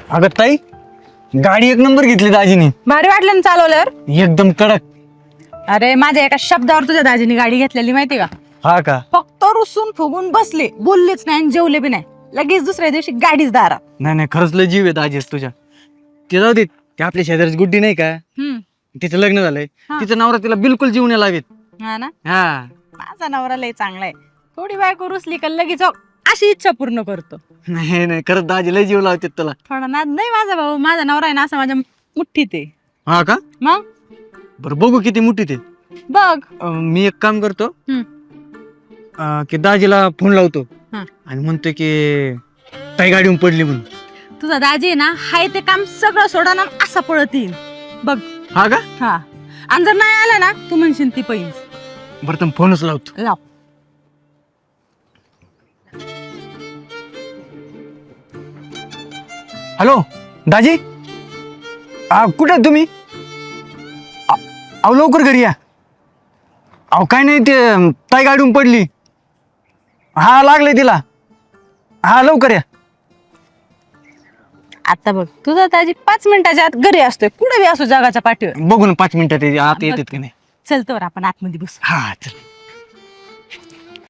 अगं ताई, गाडी एक नंबर घेतली दाजीने. भारी वाटलं ना चालवल्यावर? एकदम कडक. अरे माझ्या एका शब्दावर तुझ्या दाजीने गाडी घेतलेली माहिती का? हा का? फक्त रुसून फुगून बसले, बोललेच नाही आणि जेवले बी नाही. लगेच दुसऱ्या दिवशी गाडीच दारात. नाही नाही, खरंच लय जीव आहे दाजीच तुझ्या. ते जाऊ दे, ते आपल्या शेजारची गुड्डी नाही का, तिचं लग्न झालंय. हा. तिचा नवरा तिला बिलकुल जीव नाही लागत. हा ना, हा. माझा नवरा लय चांगला आहे. थोडी बायको रुसली का लगेच अशी इच्छा पूर्ण करतो. नाही नाही, खरंच दाजी लय जीव लावते तुला. थोडा नाद नाही माझा भाऊ, माझा नवरा आहे ना असा माझ्या मुठ्ठीत आहे. हा का? मग बरं बघू किती मोठी ते. बघ. मी एक काम करतो, हम्म. की दाजीला फोन लावतो हा. आणि म्हणतो की ताई गाडीहून पडली म्हणून. तुझा दाजी आहे ना, हाय ते काम सगळं सोडा ना असा पळत येईल बघ. हा का? हा, आणि जर नाही आला ना तू म्हणशील ती पैस. बरं तर फोनच लावतो. लाव. हॅलो दाजी, कुठे आहे तुम्ही? अहो लवकर घरी या. अहो काय नाही, ते ताई गाडीहून पडली. हा लागले तिला. हा लवकर या. आता बघ, तुझा दाजी 5 मिनिटाच्या आत घरी असतोय, कुठे बी असो जगाच्या पाठीवर. बघू ना 5 मिनिटात आत येतात की नाही. चल तर आपण आतमध्ये बसू. हा चल.